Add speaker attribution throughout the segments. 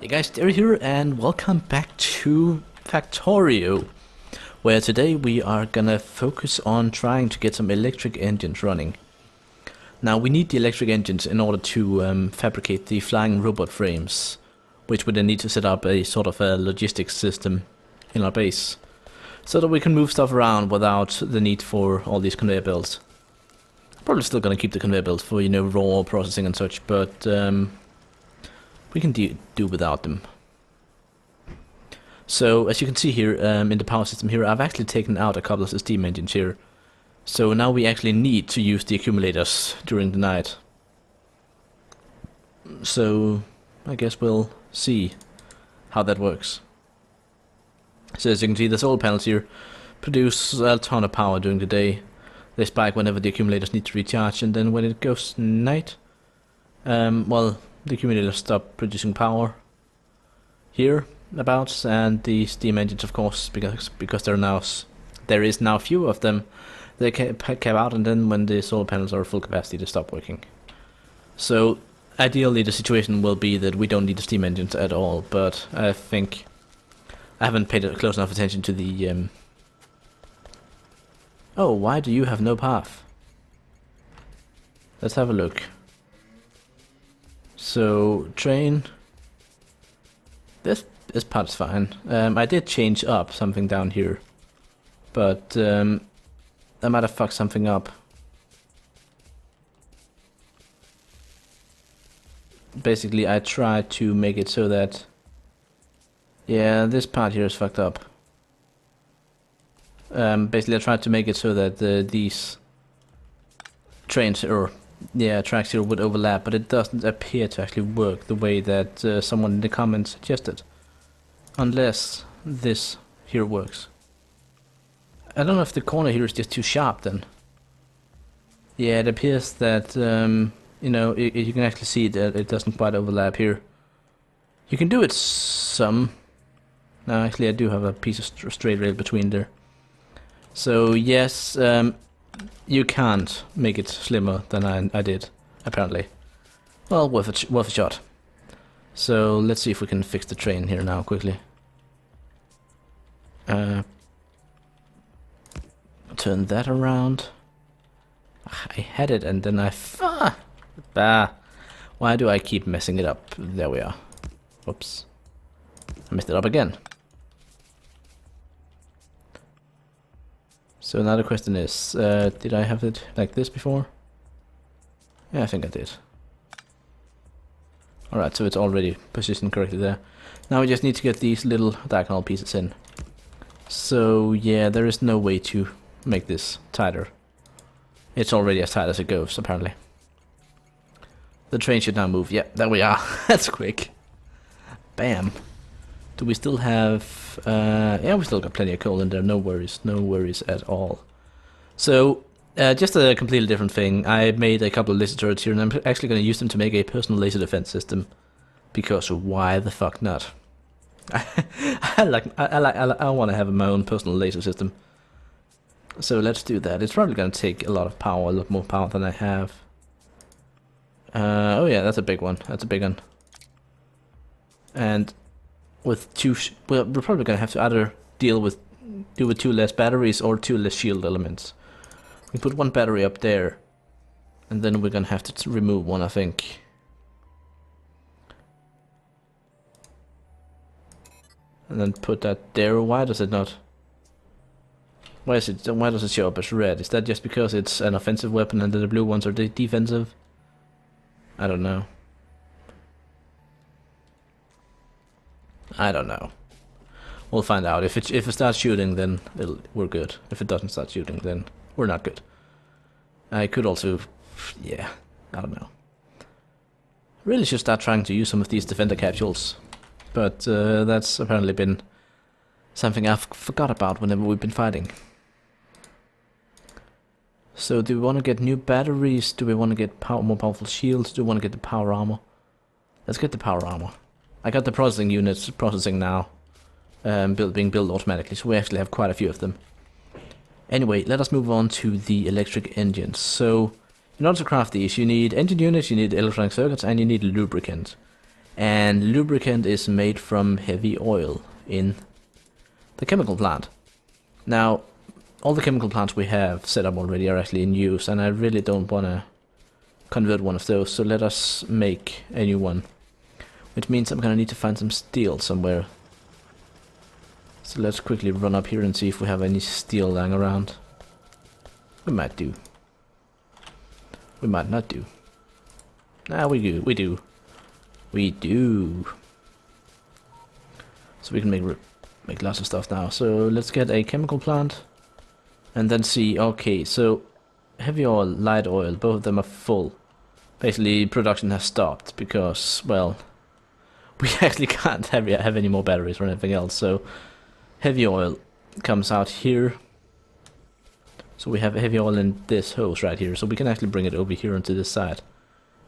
Speaker 1: Hey guys, Derry here, and welcome back to Factorio, where today we are gonna focus on trying to get some electric engines running. Now we need the electric engines in order to fabricate the flying robot frames, which we then need to set up a sort of a logistics system in our base, so that we can move stuff around without the need for all these conveyor belts. Probably still gonna keep the conveyor belts for, you know, raw processing and such, but we can do without them. So as you can see here in the power system here, I've actually taken out a couple of the steam engines here. So now we actually need to use the accumulators during the night. So I guess we'll see how that works. So as you can see, the solar panels here produce a ton of power during the day. They spike whenever the accumulators need to recharge, and then when it goes night, well, the accumulators stop producing power here about, and the steam engines, of course, because there is now fewer of them, they cap out, and then when the solar panels are full capacity, they stop working. So ideally the situation will be that we don't need the steam engines at all, but I think I haven't paid close enough attention to the Oh, why do you have no path? Let's have a look. So, train. This part's fine. I did change up something down here, but I might have fucked something up. Basically, I tried to make it so that, yeah, this part here is fucked up. Basically, I tried to make it so that these trains, or yeah, tracks here would overlap, but it doesn't appear to actually work the way that someone in the comments suggested. Unless this here works. I don't know if the corner here is just too sharp then. Yeah, it appears that, you know, you can actually see that it doesn't quite overlap here. You can do it some. No, actually I do have a piece of straight rail between there. So yes, you can't make it slimmer than I did, apparently. Well, worth a shot. So let's see if we can fix the train here now quickly. Turn that around. I had it and then why do I keep messing it up? There we are. Whoops. I messed it up again. So now the question is, did I have it like this before? Yeah, I think I did. Alright, so it's already positioned correctly there. Now we just need to get these little diagonal pieces in. So yeah, there is no way to make this tighter. It's already as tight as it goes, apparently. The train should now move. Yeah, there we are. That's quick. Bam. Do we still have... yeah, we still got plenty of coal in there. No worries at all. So, just a completely different thing. I made a couple of laser turrets here, and I'm actually going to use them to make a personal laser defense system. Because why the fuck not? I want to have my own personal laser system. So let's do that. It's probably going to take a lot of power, a lot more power than I have. Oh yeah, that's a big one. That's a big one. And with well, we're probably going to have to either deal with 2 less batteries or 2 less shield elements. We put 1 battery up there, and then we're going to have to remove 1, I think. And then put that there. Why does it not? Why does it show up as red? Is that just because it's an offensive weapon and the blue ones are defensive? I don't know. I don't know. We'll find out. If it starts shooting, then we're good. If it doesn't start shooting, then we're not good. I could also, yeah, I don't know. Really should start trying to use some of these defender capsules, but that's apparently been something I've forgot about whenever we've been fighting. So do we want to get new batteries? Do we want to get more powerful shields? Do we want to get the power armor? Let's get the power armor. I got the processing units processing now, being built automatically, so we actually have quite a few of them. Anyway, let us move on to the electric engines. So, in order to craft these, you need engine units, you need electronic circuits, and you need lubricant. And lubricant is made from heavy oil in the chemical plant. Now, all the chemical plants we have set up already are actually in use, and I really don't want to convert one of those, so let us make a new one. Which means I'm gonna need to find some steel somewhere. So let's quickly run up here and see if we have any steel lying around. We might do. We might not do. Ah, we do. We do. We do. So we can make lots of stuff now. So let's get a chemical plant. And then see, okay, so heavy oil, light oil, both of them are full. Basically, production has stopped because, well, we actually can't have any more batteries or anything else. So heavy oil comes out here. So we have heavy oil in this hose right here. So we can actually bring it over here onto this side.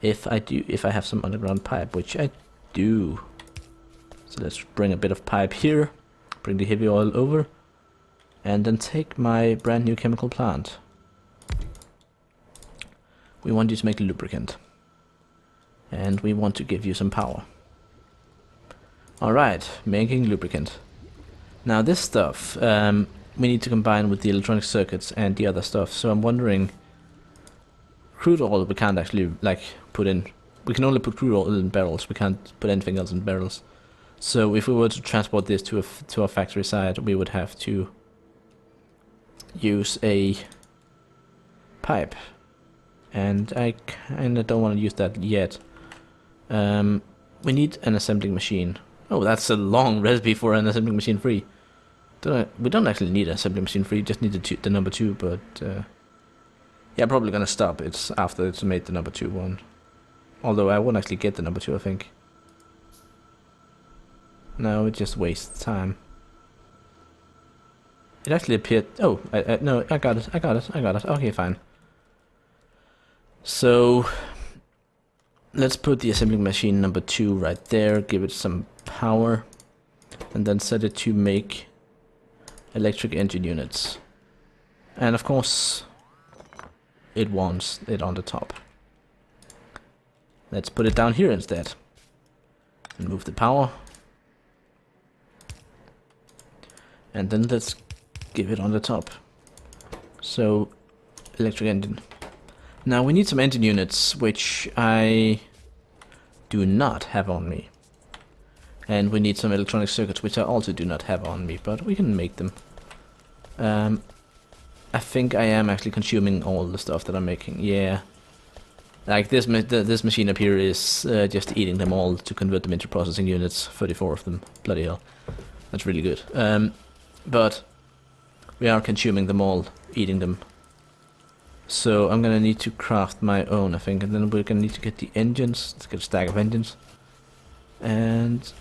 Speaker 1: If I have some underground pipe, which I do. So let's bring a bit of pipe here. Bring the heavy oil over. And then take my brand new chemical plant. We want you to make lubricant. And we want to give you some power. Alright, making lubricant. Now this stuff, we need to combine with the electronic circuits and the other stuff. So I'm wondering, crude oil we can't actually like put in. We can only put crude oil in barrels. We can't put anything else in barrels. So if we were to transport this to a factory site, we would have to use a pipe, and I kinda don't want to use that yet. We need an assembling machine. Oh, that's a long recipe for an assembling machine free. We don't actually need an assembling machine free, just need the number 2, but yeah, I'm probably gonna stop it after it's made the number 2 one. Although I won't actually get the number 2, I think. No, it just wastes time. It actually appeared. Oh, no, I got it. Okay, fine. So let's put the assembling machine number 2 right there. Give it some power, and then set it to make electric engine units. And of course, it wants it on the top. Let's put it down here instead. And move the power. And then let's give it on the top. So, electric engine. Now we need some engine units, which I do not have on me. And we need some electronic circuits, which I also do not have on me, but we can make them. I think I am actually consuming all the stuff that I'm making. Yeah. Like this machine up here is just eating them all to convert them into processing units. 34 of them. Bloody hell. That's really good. But we are consuming them all, eating them. So I'm gonna need to craft my own, I think, and then we're gonna need to get the engines. Let's get a stack of engines. And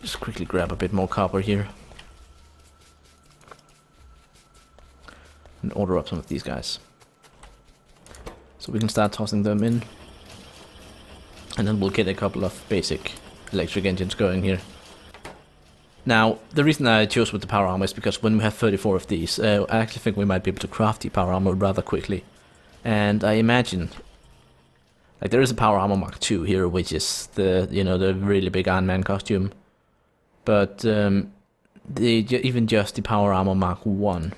Speaker 1: just quickly grab a bit more copper here. And order up some of these guys. So we can start tossing them in. And then we'll get a couple of basic electric engines going here. Now, the reason I chose with the power armor is because when we have 34 of these, I actually think we might be able to craft the power armor rather quickly. And I imagine, like, there is a power armor Mark II here, which is the, you know, the really big Iron Man costume. But even just the power armor Mark I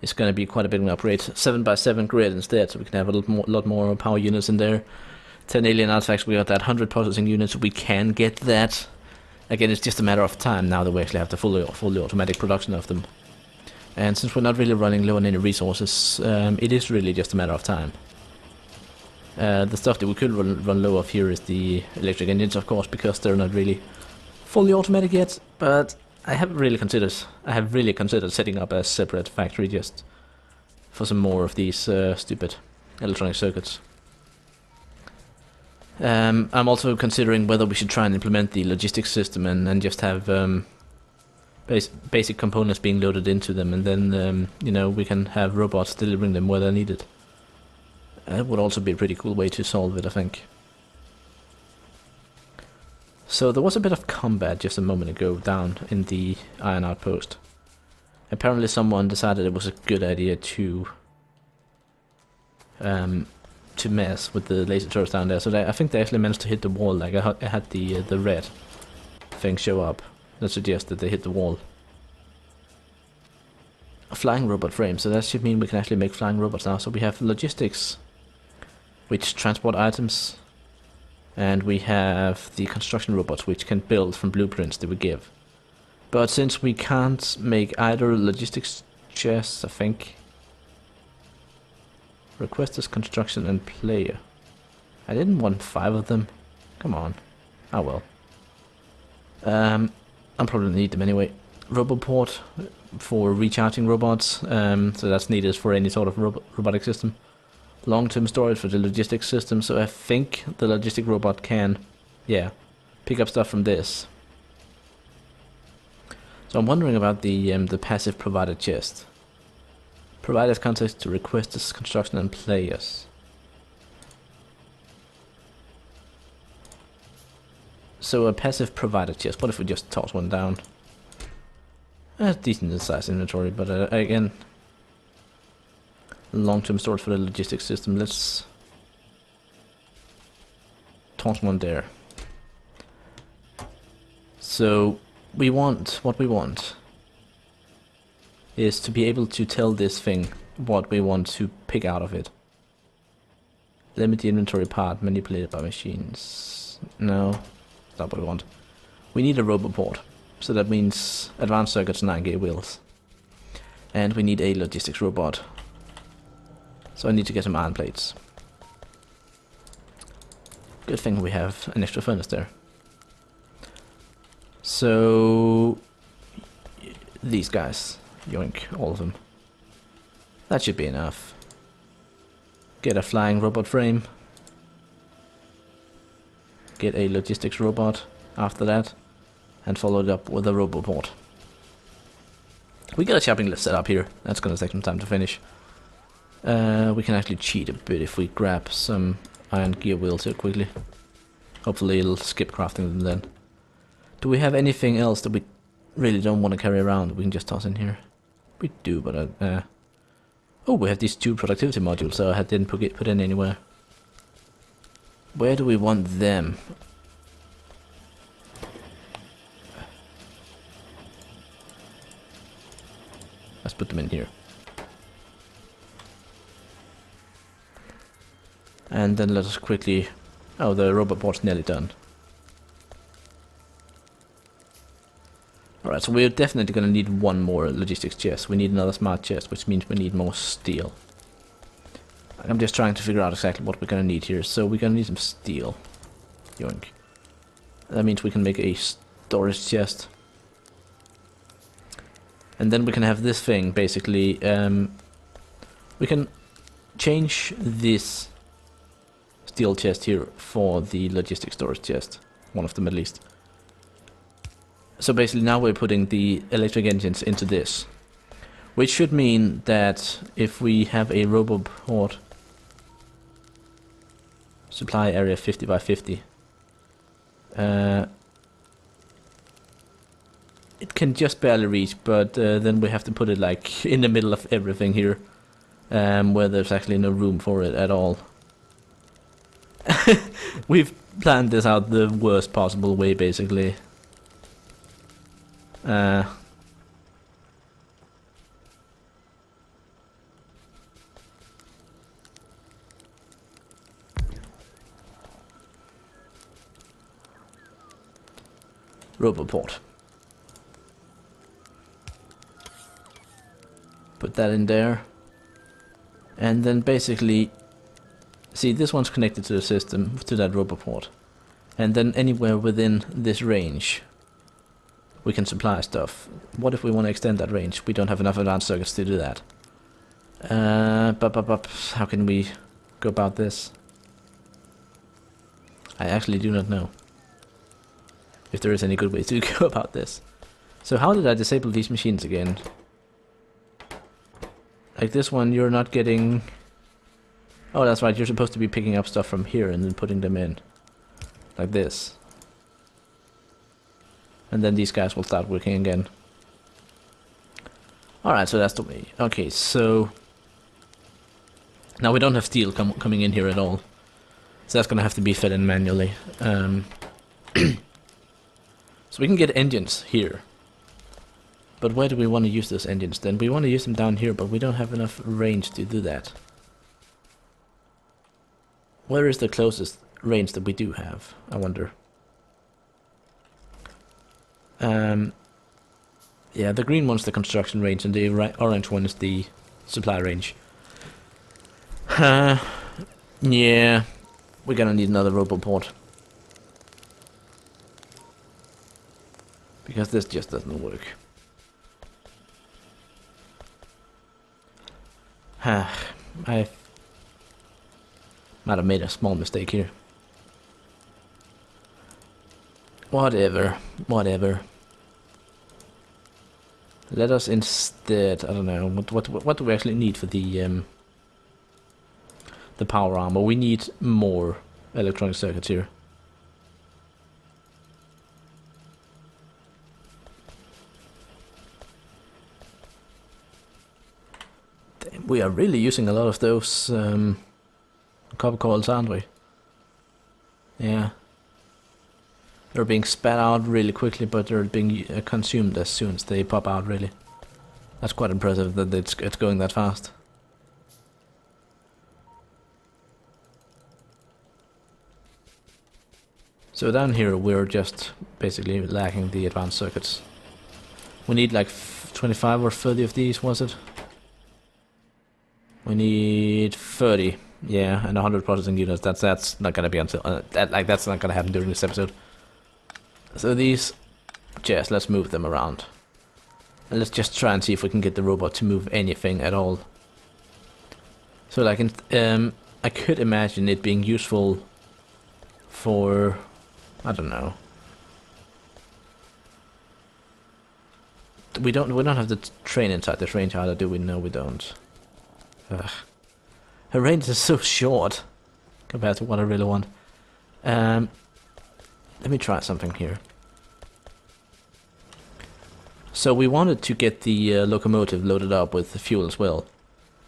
Speaker 1: is going to be quite a bit of an upgrade. 7x7 grid instead, so we can have a lot more power units in there. 10 alien artifacts, we got that. 100 processing units, we can get that. Again, it's just a matter of time now that we actually have the fully automatic production of them. And since we're not really running low on any resources, it is really just a matter of time. The stuff that we could run low of here is the electric engines, of course, because they're not really fully automatic yet. But I have really considered setting up a separate factory just for some more of these stupid electronic circuits. I'm also considering whether we should try and implement the logistics system and just have basic components being loaded into them, and then you know, we can have robots delivering them where they're needed. That would also be a pretty cool way to solve it, I think. So there was a bit of combat just a moment ago down in the iron outpost. Apparently someone decided it was a good idea to to mess with the laser turrets down there. So I think they actually managed to hit the wall. Like I had the red thing show up that suggests that they hit the wall. A flying robot frame. So that should mean we can actually make flying robots now. So we have logistics, which transport items, and we have the construction robots, which can build from blueprints that we give. But since we can't make either logistics chests, I think. Request this construction and player. I didn't want 5 of them. Come on. Oh well. I'll probably need them anyway. Roboport for recharging robots. So that's needed for any sort of robotic system. Long-term storage for the logistics system. So I think the logistic robot can, yeah, pick up stuff from this. So I'm wondering about the passive provided chest. Provide as context to request this construction and players. So a passive provided chest. What if we just toss one down? Decent size inventory, but again, long-term storage for the logistics system. Let's toss one there. So what we want is to be able to tell this thing what we want to pick out of it. Limit the inventory part manipulated by machines. No, that's not what we want. We need a roboport. So that means advanced circuits, 9K wheels. And we need a logistics robot. So I need to get some iron plates. Good thing we have an extra furnace there. So these guys, yoink, all of them. That should be enough. Get a flying robot frame. Get a logistics robot after that. And follow it up with a roboport. We got a shopping list set up here. That's gonna take some time to finish. We can actually cheat a bit if we grab some iron gear wheels here quickly. Hopefully it'll skip crafting them then. Do we have anything else that we really don't want to carry around? We can just toss in here. We do, but oh, we have these 2 productivity modules, so I didn't put in anywhere. Where do we want them? Let's put them in here. And then let us quickly... Oh, the robot port's nearly done. Alright, so we're definitely going to need one more logistics chest. We need another smart chest, which means we need more steel. I'm just trying to figure out exactly what we're going to need here. So we're going to need some steel. Yoink. That means we can make a storage chest. And then we can have this thing, basically, we can change this steel chest here for the logistic storage chest. One of them at least. So basically now we're putting the electric engines into this. Which should mean that if we have a roboport supply area 50 by 50, it can just barely reach, but then we have to put it like in the middle of everything here, where there's actually no room for it at all. We've planned this out the worst possible way, basically. Roboport. Put that in there. And then basically, see, this one's connected to the system, to that roboport. And then anywhere within this range, we can supply stuff. What if we want to extend that range? We don't have enough advanced circuits to do that. How can we go about this? I actually do not know if there is any good way to go about this. So how did I disable these machines again? Like this one, you're not getting... Oh, that's right, you're supposed to be picking up stuff from here and then putting them in. Like this. And then these guys will start working again. Alright, so that's the way. Okay, so... Now we don't have steel coming in here at all, so that's gonna have to be fed in manually. So we can get engines here. But where do we want to use those engines then? We want to use them down here, but we don't have enough range to do that. Where is the closest range that we do have, I wonder? Yeah, the green one's the construction range, and the orange one is the supply range. Yeah, we're gonna need another roboport. Because this just doesn't work. I might have made a small mistake here. Whatever. Let us instead, I don't know, what do we actually need for the power armor? We need more electronic circuits here. Damn, we are really using a lot of those copper coils, aren't we? Yeah. They're being spat out really quickly, but they're being consumed as soon as they pop out, really. That's quite impressive that it's going that fast. So down here we're just basically lacking the advanced circuits. We need like 25 or 30 of these, was it? We need 30, yeah, and 100 processing units. That's not gonna be until that's not gonna happen during this episode. So these, just let's move them around. And let's just try and see if we can get the robot to move anything at all. So like, I could imagine it being useful for, I don't know. We don't have the train inside this range either, do we? No, we don't. Ugh. Her range is so short compared to what I really want. Let me try something here. So we wanted to get the locomotive loaded up with the fuel as well.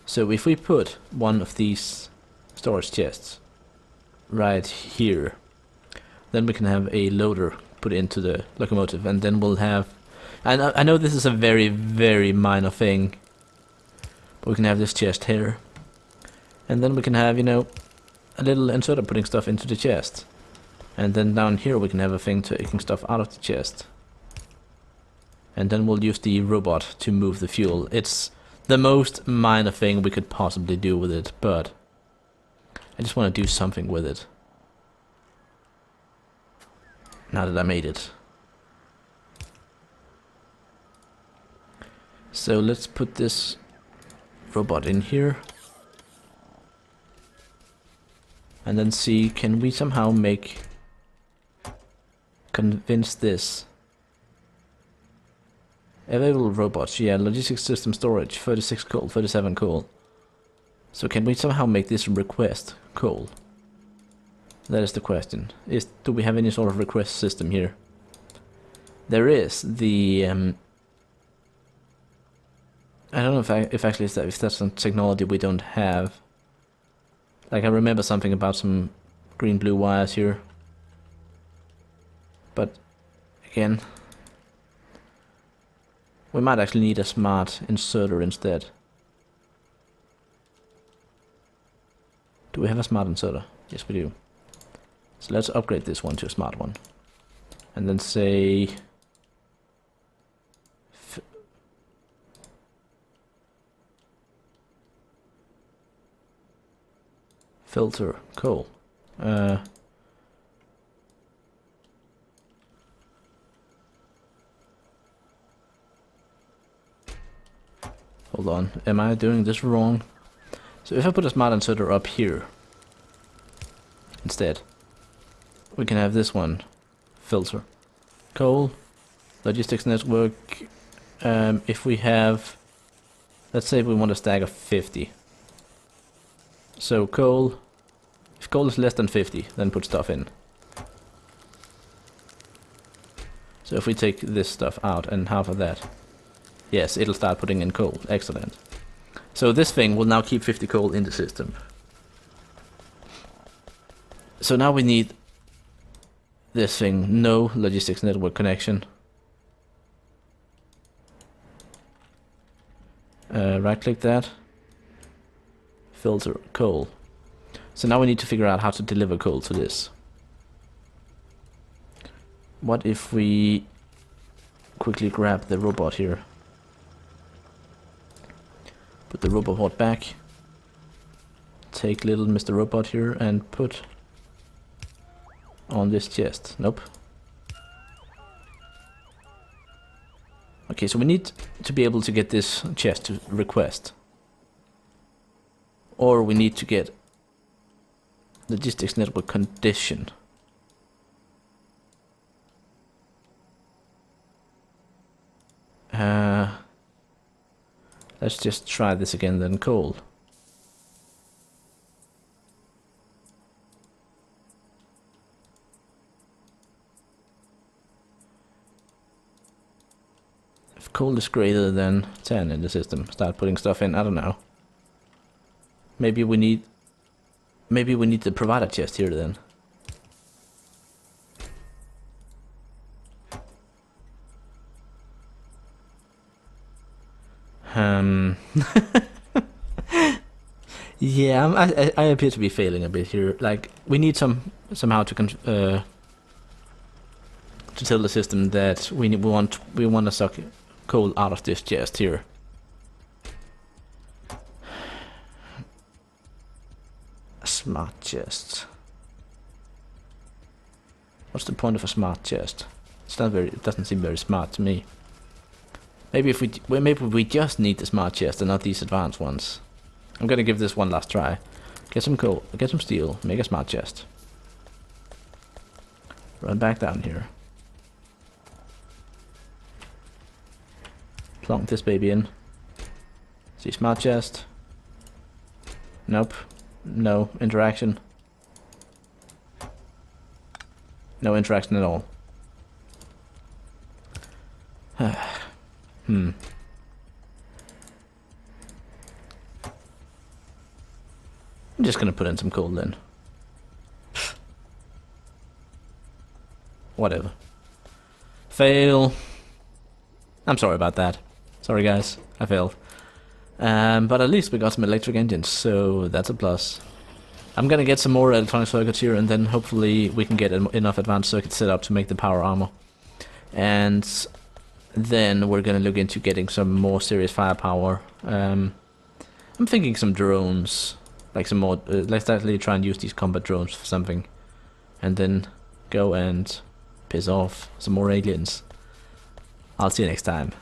Speaker 1: So if we put one of these storage chests right here, then we can have a loader put into the locomotive, and then we'll have... I know this is a very, very minor thing, but we can have this chest here. And then we can have, you know, a little inserter putting stuff into the chest. And then down here we can have a thing taking stuff out of the chest. And then we'll use the robot to move the fuel. It's the most minor thing we could possibly do with it, but I just want to do something with it. Now that I made it. So let's put this robot in here. And then see, can we somehow convince this? Available robots, yeah, logistics system storage, 36 coal, 37 coal. So can we somehow make this request coal? That is the question. Do we have any sort of request system here? There is the I don't know if that's some technology we don't have. Like, I remember something about some green-blue wires here. But again, we might actually need a smart inserter instead. Do we have a smart inserter? Yes, we do. So let's upgrade this one to a smart one. And then say... filter, cool. Hold on, am I doing this wrong? So if I put a smart inserter up here instead, we can have this one, filter, coal, logistics network. If we have, let's say we want a stack of 50. So coal, if coal is less than 50, then put stuff in. So if we take this stuff out and half of that, yes, it'll start putting in coal. Excellent. So this thing will now keep 50 coal in the system. So now we need this thing, no logistics network connection. Right click that. Filter coal. So now we need to figure out how to deliver coal to this. What if we quickly grab the robot here? Put the robot back. Take little Mr. Robot here and put on this chest. Nope. Okay, so we need to be able to get this chest to request. Or we need to get logistics network condition. Let's just try this again then. Coal. If coal is greater than 10 in the system, start putting stuff in. I don't know. Maybe we need the provider chest here then. Yeah, I appear to be failing a bit here. Like, we need somehow to tell the system that we want to suck coal out of this chest here. A smart chest. What's the point of a smart chest? It's not very. It doesn't seem very smart to me. Maybe we just need the smart chest and not these advanced ones. I'm gonna give this one last try. Get some coal, get some steel, make a smart chest. Run back down here. Plonk this baby in. See smart chest. Nope. No interaction. No interaction at all. I'm just gonna put in some coal then. Whatever. Fail. I'm sorry about that. Sorry guys, I failed. But at least we got some electric engines, so that's a plus. I'm gonna get some more electronic circuits here, and then hopefully we can get enough advanced circuits set up to make the power armor. And then we're gonna look into getting some more serious firepower. I'm thinking some drones, like some more. Let's actually try and use these combat drones for something, and then go and piss off some more aliens. I'll see you next time.